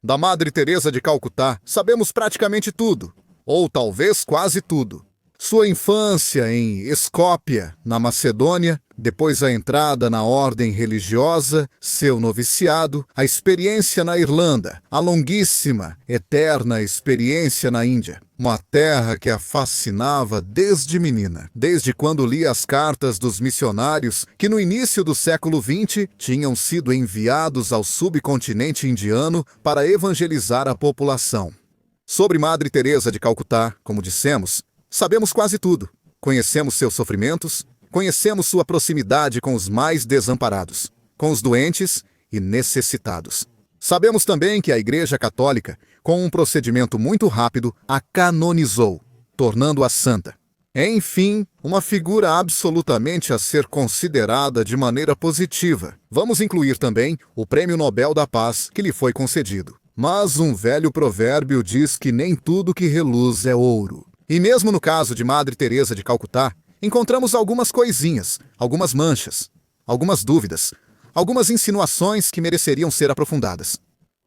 Da Madre Teresa de Calcutá, sabemos praticamente tudo, ou talvez quase tudo. Sua infância em Escópia, na Macedônia, depois a entrada na ordem religiosa, seu noviciado, a experiência na Irlanda, a longuíssima, eterna experiência na Índia. Uma terra que a fascinava desde menina, desde quando lia as cartas dos missionários que no início do século XX tinham sido enviados ao subcontinente indiano para evangelizar a população. Sobre Madre Teresa de Calcutá, como dissemos, sabemos quase tudo. Conhecemos seus sofrimentos, conhecemos sua proximidade com os mais desamparados, com os doentes e necessitados. Sabemos também que a Igreja Católica, com um procedimento muito rápido, a canonizou, tornando-a santa. Enfim, uma figura absolutamente a ser considerada de maneira positiva. Vamos incluir também o Prêmio Nobel da Paz que lhe foi concedido. Mas um velho provérbio diz que nem tudo que reluz é ouro. E mesmo no caso de Madre Teresa de Calcutá, encontramos algumas coisinhas, algumas manchas, algumas dúvidas, algumas insinuações que mereceriam ser aprofundadas.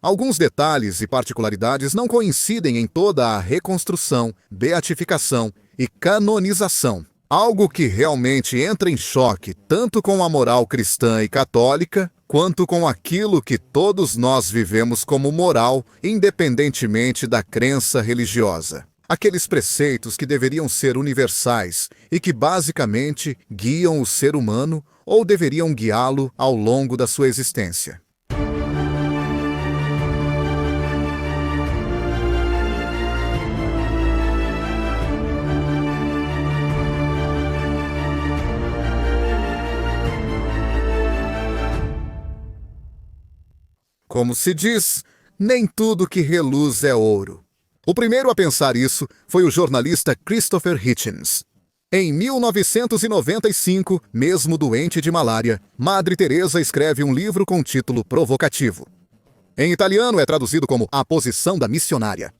Alguns detalhes e particularidades não coincidem em toda a reconstrução, beatificação e canonização. Algo que realmente entra em choque tanto com a moral cristã e católica, quanto com aquilo que todos nós vivemos como moral, independentemente da crença religiosa. Aqueles preceitos que deveriam ser universais e que basicamente guiam o ser humano ou deveriam guiá-lo ao longo da sua existência. Como se diz, nem tudo que reluz é ouro. O primeiro a pensar isso foi o jornalista Christopher Hitchens. Em 1995, mesmo doente de malária, Madre Teresa escreve um livro com título provocativo. Em italiano é traduzido como A Posição da Missionária.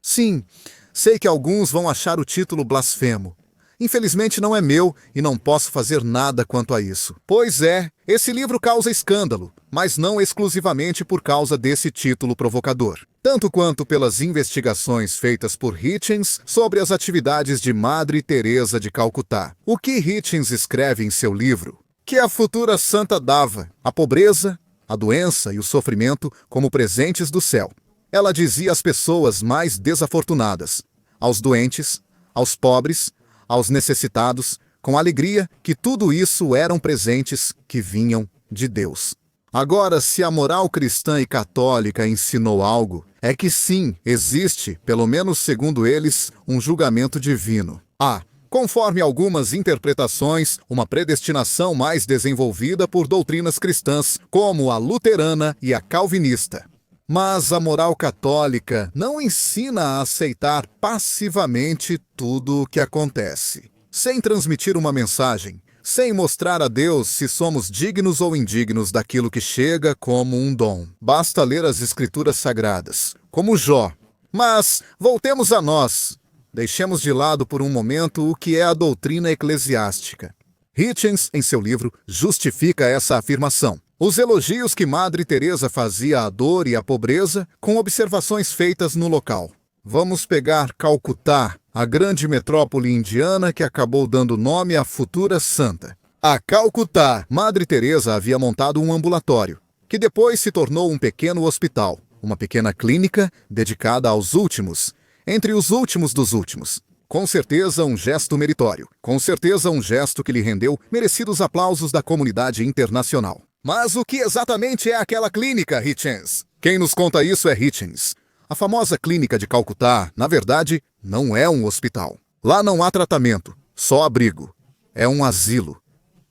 Sim, sei que alguns vão achar o título blasfemo. Infelizmente não é meu e não posso fazer nada quanto a isso. Pois é, esse livro causa escândalo, mas não exclusivamente por causa desse título provocador. Tanto quanto pelas investigações feitas por Hitchens sobre as atividades de Madre Teresa de Calcutá. O que Hitchens escreve em seu livro? Que a futura santa dava a pobreza, a doença e o sofrimento como presentes do céu. Ela dizia às pessoas mais desafortunadas, aos doentes, aos pobres, aos necessitados, com alegria, que tudo isso eram presentes que vinham de Deus. Agora, se a moral cristã e católica ensinou algo, é que sim, existe, pelo menos segundo eles, um julgamento divino. Conforme algumas interpretações, uma predestinação mais desenvolvida por doutrinas cristãs, como a luterana e a calvinista. Mas a moral católica não ensina a aceitar passivamente tudo o que acontece, sem transmitir uma mensagem, sem mostrar a Deus se somos dignos ou indignos daquilo que chega como um dom. Basta ler as Escrituras Sagradas, como Jó. Mas voltemos a nós. Deixemos de lado por um momento o que é a doutrina eclesiástica. Hitchens, em seu livro, justifica essa afirmação. Os elogios que Madre Teresa fazia à dor e à pobreza, com observações feitas no local. Vamos pegar Calcutá, a grande metrópole indiana que acabou dando nome à futura santa. A Calcutá, Madre Teresa havia montado um ambulatório, que depois se tornou um pequeno hospital, uma pequena clínica dedicada aos últimos, entre os últimos dos últimos. Com certeza um gesto meritório, com certeza um gesto que lhe rendeu merecidos aplausos da comunidade internacional. Mas o que exatamente é aquela clínica, Hitchens? Quem nos conta isso é Hitchens. A famosa clínica de Calcutá, na verdade, não é um hospital. Lá não há tratamento, só abrigo. É um asilo.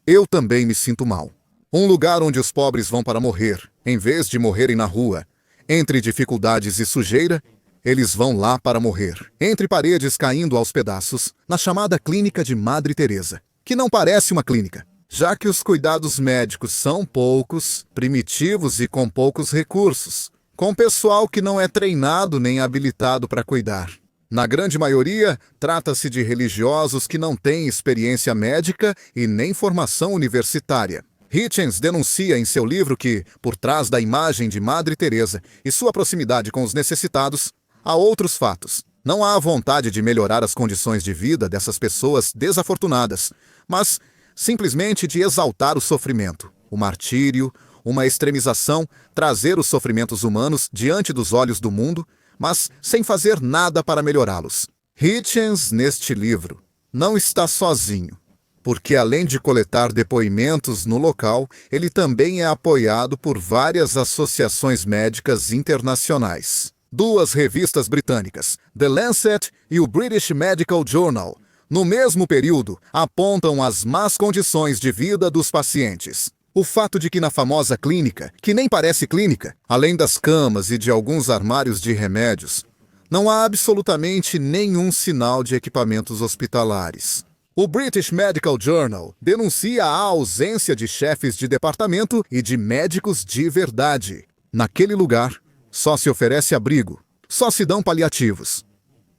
Eu também me sinto mal. Um lugar onde os pobres vão para morrer, em vez de morrerem na rua. Entre dificuldades e sujeira, eles vão lá para morrer. Entre paredes caindo aos pedaços, na chamada clínica de Madre Teresa, que não parece uma clínica, já que os cuidados médicos são poucos, primitivos e com poucos recursos, com pessoal que não é treinado nem habilitado para cuidar. Na grande maioria, trata-se de religiosos que não têm experiência médica e nem formação universitária. Hitchens denuncia em seu livro que, por trás da imagem de Madre Teresa e sua proximidade com os necessitados, há outros fatos. Não há a vontade de melhorar as condições de vida dessas pessoas desafortunadas, mas simplesmente de exaltar o sofrimento, o martírio, uma extremização, trazer os sofrimentos humanos diante dos olhos do mundo, mas sem fazer nada para melhorá-los. Hitchens, neste livro, não está sozinho, porque além de coletar depoimentos no local, ele também é apoiado por várias associações médicas internacionais. 2 revistas britânicas, The Lancet e o British Medical Journal, no mesmo período, apontam as más condições de vida dos pacientes. O fato de que na famosa clínica, que nem parece clínica, além das camas e de alguns armários de remédios, não há absolutamente nenhum sinal de equipamentos hospitalares. O British Medical Journal denuncia a ausência de chefes de departamento e de médicos de verdade. Naquele lugar, só se oferece abrigo, só se dão paliativos.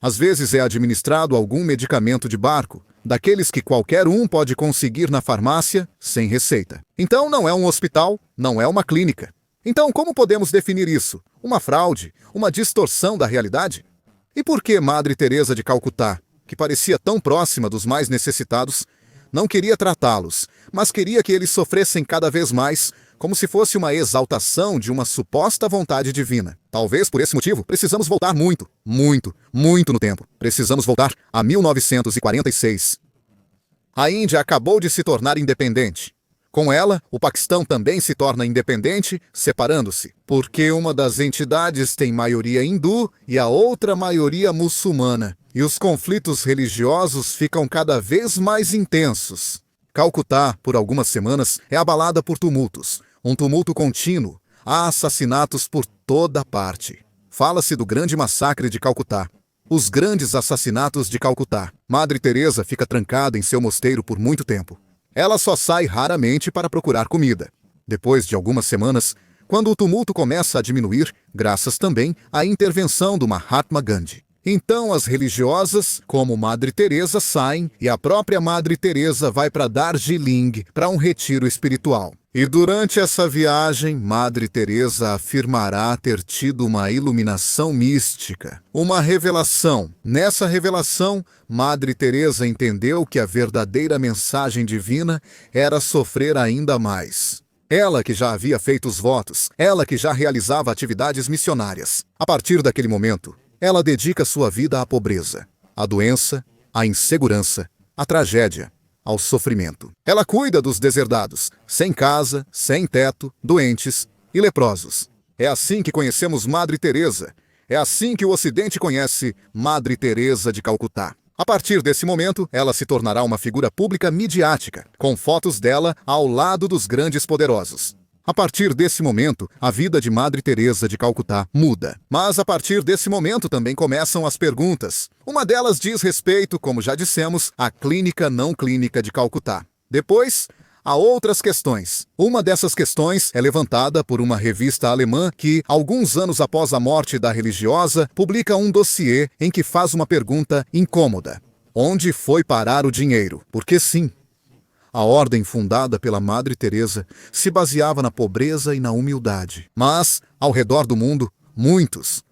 Às vezes é administrado algum medicamento de barco, daqueles que qualquer um pode conseguir na farmácia, sem receita. Então não é um hospital, não é uma clínica. Então como podemos definir isso? Uma fraude? Uma distorção da realidade? E por que Madre Teresa de Calcutá, que parecia tão próxima dos mais necessitados, não queria tratá-los, mas queria que eles sofressem cada vez mais, como se fosse uma exaltação de uma suposta vontade divina? Talvez por esse motivo precisamos voltar muito no tempo. Precisamos voltar a 1946. A Índia acabou de se tornar independente. Com ela, o Paquistão também se torna independente, separando-se, porque uma das entidades tem maioria hindu e a outra maioria muçulmana, e os conflitos religiosos ficam cada vez mais intensos. Calcutá, por algumas semanas, é abalada por tumultos, um tumulto contínuo. Há assassinatos por toda parte. Fala-se do grande massacre de Calcutá. Os grandes assassinatos de Calcutá. Madre Teresa fica trancada em seu mosteiro por muito tempo. Ela só sai raramente para procurar comida. Depois de algumas semanas, quando o tumulto começa a diminuir, graças também à intervenção do Mahatma Gandhi. Então as religiosas, como Madre Teresa, saem e a própria Madre Teresa vai para Darjeeling para um retiro espiritual. E durante essa viagem, Madre Teresa afirmará ter tido uma iluminação mística, uma revelação. Nessa revelação, Madre Teresa entendeu que a verdadeira mensagem divina era sofrer ainda mais. Ela que já havia feito os votos, ela que já realizava atividades missionárias. A partir daquele momento, ela dedica sua vida à pobreza, à doença, à insegurança, à tragédia, ao sofrimento. Ela cuida dos deserdados, sem casa, sem teto, doentes e leprosos. É assim que conhecemos Madre Teresa. É assim que o Ocidente conhece Madre Teresa de Calcutá. A partir desse momento, ela se tornará uma figura pública midiática, com fotos dela ao lado dos grandes poderosos. A partir desse momento, a vida de Madre Teresa de Calcutá muda. Mas a partir desse momento também começam as perguntas. Uma delas diz respeito, como já dissemos, à clínica não clínica de Calcutá. Depois, há outras questões. Uma dessas questões é levantada por uma revista alemã que, alguns anos após a morte da religiosa, publica um dossiê em que faz uma pergunta incômoda. Onde foi parar o dinheiro? Porque sim, a ordem fundada pela Madre Teresa se baseava na pobreza e na humildade. Mas, ao redor do mundo, muitos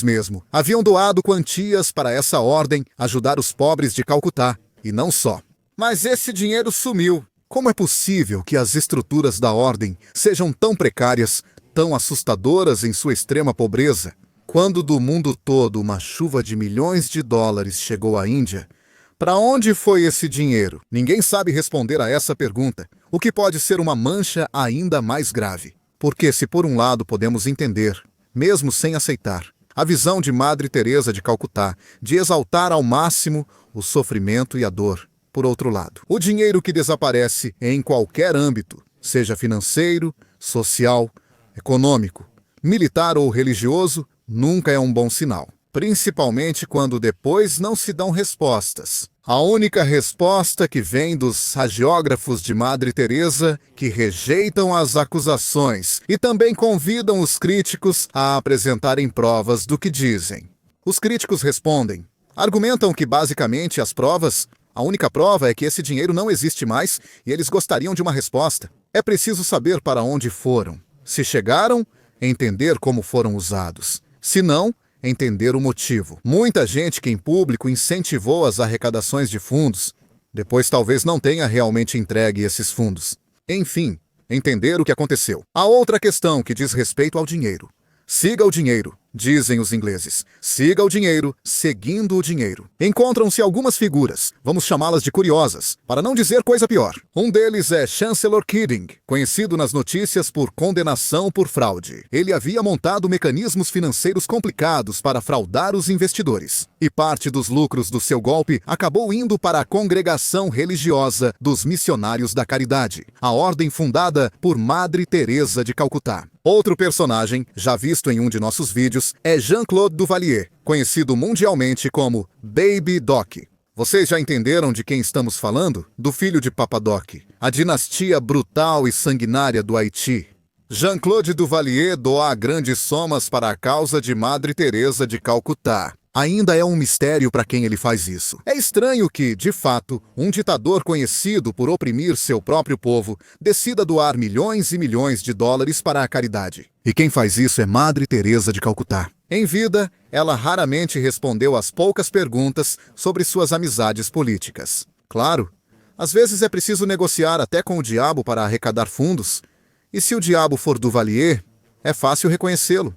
mesmo, haviam doado quantias para essa ordem ajudar os pobres de Calcutá, e não só. Mas esse dinheiro sumiu. Como é possível que as estruturas da ordem sejam tão precárias, tão assustadoras em sua extrema pobreza? Quando do mundo todo uma chuva de milhões de dólares chegou à Índia, para onde foi esse dinheiro? Ninguém sabe responder a essa pergunta, o que pode ser uma mancha ainda mais grave. Porque se por um lado podemos entender, mesmo sem aceitar, a visão de Madre Teresa de Calcutá de exaltar ao máximo o sofrimento e a dor, por outro lado, o dinheiro que desaparece em qualquer âmbito, seja financeiro, social, econômico, militar ou religioso, nunca é um bom sinal. Principalmente quando depois não se dão respostas. A única resposta que vem dos hagiógrafos de Madre Teresa, que rejeitam as acusações e também convidam os críticos a apresentarem provas do que dizem. Os críticos respondem, argumentam que basicamente as provas, A única prova é que esse dinheiro não existe mais e eles gostariam de uma resposta. É preciso saber para onde foram. Se chegaram, entender como foram usados. Se não, entender o motivo. Muita gente que em público incentivou as arrecadações de fundos, depois talvez não tenha realmente entregue esses fundos. Enfim, entender o que aconteceu. A outra questão que diz respeito ao dinheiro. Siga o dinheiro, dizem os ingleses. Siga o dinheiro, seguindo o dinheiro. Encontram-se algumas figuras, vamos chamá-las de curiosas, para não dizer coisa pior. Um deles é Chancellor Keating, conhecido nas notícias por condenação por fraude. Ele havia montado mecanismos financeiros complicados para fraudar os investidores. E parte dos lucros do seu golpe acabou indo para a congregação religiosa dos Missionários da Caridade, a ordem fundada por Madre Teresa de Calcutá. Outro personagem, já visto em um de nossos vídeos, é Jean-Claude Duvalier, conhecido mundialmente como Baby Doc. Vocês já entenderam de quem estamos falando? Do filho de Papa Doc, a dinastia brutal e sanguinária do Haiti. Jean-Claude Duvalier doa grandes somas para a causa de Madre Teresa de Calcutá. Ainda é um mistério para quem ele faz isso. É estranho que, de fato, um ditador conhecido por oprimir seu próprio povo decida doar milhões e milhões de dólares para a caridade. E quem faz isso é Madre Teresa de Calcutá. Em vida, ela raramente respondeu às poucas perguntas sobre suas amizades políticas. Claro, às vezes é preciso negociar até com o diabo para arrecadar fundos, e se o diabo for Duvalier, é fácil reconhecê-lo.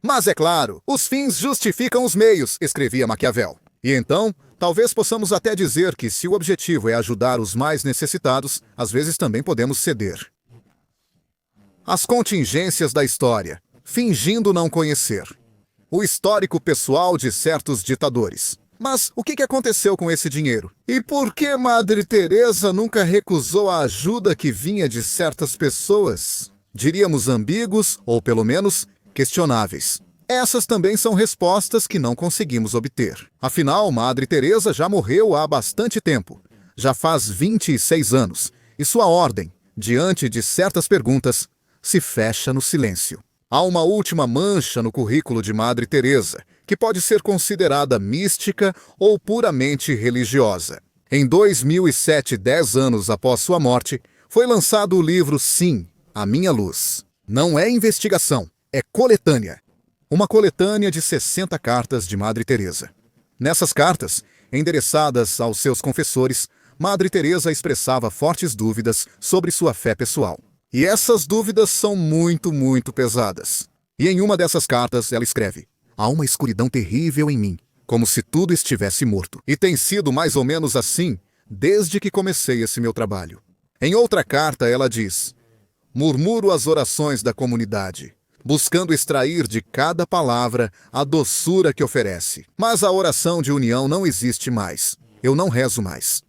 Mas é claro, os fins justificam os meios, escrevia Maquiavel. E então, talvez possamos até dizer que se o objetivo é ajudar os mais necessitados, às vezes também podemos ceder. As contingências da história, fingindo não conhecer. O histórico pessoal de certos ditadores. Mas o que aconteceu com esse dinheiro? E por que Madre Teresa nunca recusou a ajuda que vinha de certas pessoas? Diríamos ambíguos, ou pelo menos questionáveis. Essas também são respostas que não conseguimos obter. Afinal, Madre Teresa já morreu há bastante tempo. Já faz 26 anos. E sua ordem, diante de certas perguntas, se fecha no silêncio. Há uma última mancha no currículo de Madre Teresa, que pode ser considerada mística ou puramente religiosa. Em 2007, 10 anos após sua morte, foi lançado o livro Sim, a Minha Luz. Não é investigação. É coletânea. Uma coletânea de 60 cartas de Madre Teresa. Nessas cartas, endereçadas aos seus confessores, Madre Teresa expressava fortes dúvidas sobre sua fé pessoal. E essas dúvidas são muito pesadas. E em uma dessas cartas ela escreve: há uma escuridão terrível em mim, como se tudo estivesse morto. E tem sido mais ou menos assim desde que comecei esse meu trabalho. Em outra carta ela diz: murmuro as orações da comunidade, buscando extrair de cada palavra a doçura que oferece. Mas a oração de união não existe mais. Eu não rezo mais.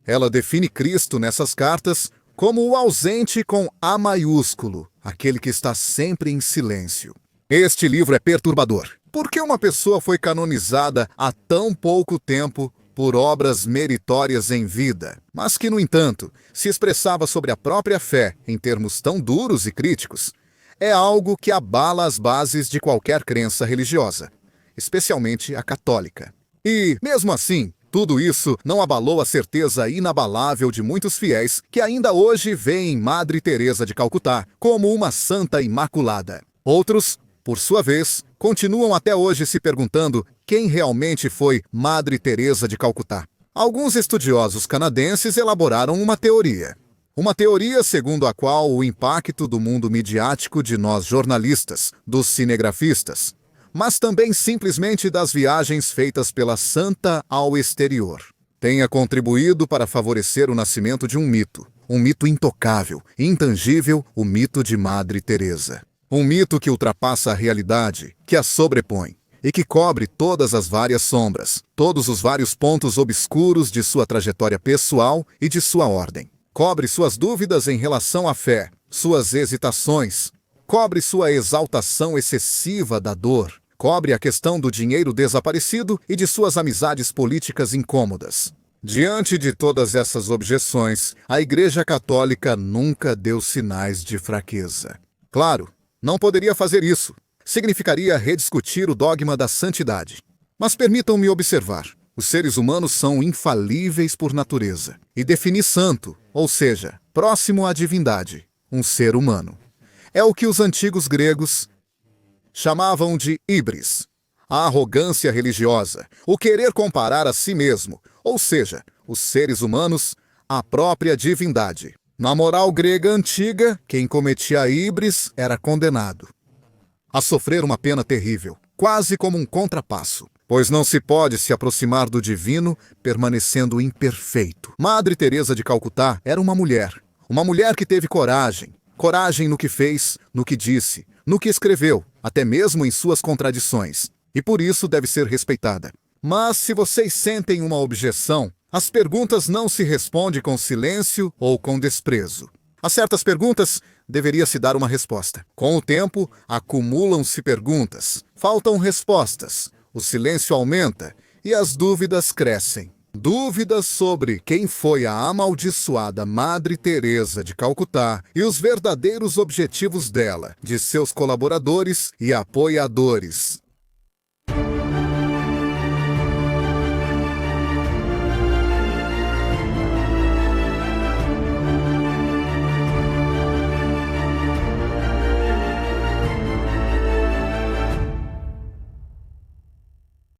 Ela define Cristo nessas cartas como o ausente com A maiúsculo, aquele que está sempre em silêncio. Este livro é perturbador. Por que uma pessoa foi canonizada há tão pouco tempo por obras meritórias em vida, mas que, no entanto, se expressava sobre a própria fé em termos tão duros e críticos? É algo que abala as bases de qualquer crença religiosa, especialmente a católica. E, mesmo assim, tudo isso não abalou a certeza inabalável de muitos fiéis que ainda hoje veem Madre Teresa de Calcutá como uma santa imaculada. Outros, por sua vez, continuam até hoje se perguntando quem realmente foi Madre Teresa de Calcutá. Alguns estudiosos canadenses elaboraram uma teoria. Uma teoria segundo a qual o impacto do mundo midiático de nós jornalistas, dos cinegrafistas, mas também simplesmente das viagens feitas pela santa ao exterior, tenha contribuído para favorecer o nascimento de um mito intocável, intangível, o mito de Madre Teresa. Um mito que ultrapassa a realidade, que a sobrepõe e que cobre todas as várias sombras, todos os vários pontos obscuros de sua trajetória pessoal e de sua ordem. Cobre suas dúvidas em relação à fé, suas hesitações, cobre sua exaltação excessiva da dor, cobre a questão do dinheiro desaparecido e de suas amizades políticas incômodas. Diante de todas essas objeções, a Igreja Católica nunca deu sinais de fraqueza. Claro, não poderia fazer isso. Significaria rediscutir o dogma da santidade. Mas permitam-me observar. Os seres humanos são infalíveis por natureza. E definir santo, ou seja, próximo à divindade, um ser humano, é o que os antigos gregos chamavam de híbris, a arrogância religiosa, o querer comparar a si mesmo, ou seja, os seres humanos, à própria divindade. Na moral grega antiga, quem cometia híbris era condenado a sofrer uma pena terrível, quase como um contrapasso, pois não se pode se aproximar do divino permanecendo imperfeito. Madre Teresa de Calcutá era uma mulher que teve coragem no que fez, no que disse, no que escreveu, até mesmo em suas contradições, e por isso deve ser respeitada. Mas se vocês sentem uma objeção, as perguntas não se respondem com silêncio ou com desprezo. A certas perguntas, deveria-se dar uma resposta. Com o tempo, acumulam-se perguntas, faltam respostas, o silêncio aumenta e as dúvidas crescem. Dúvidas sobre quem foi a amaldiçoada Madre Teresa de Calcutá e os verdadeiros objetivos dela, de seus colaboradores e apoiadores.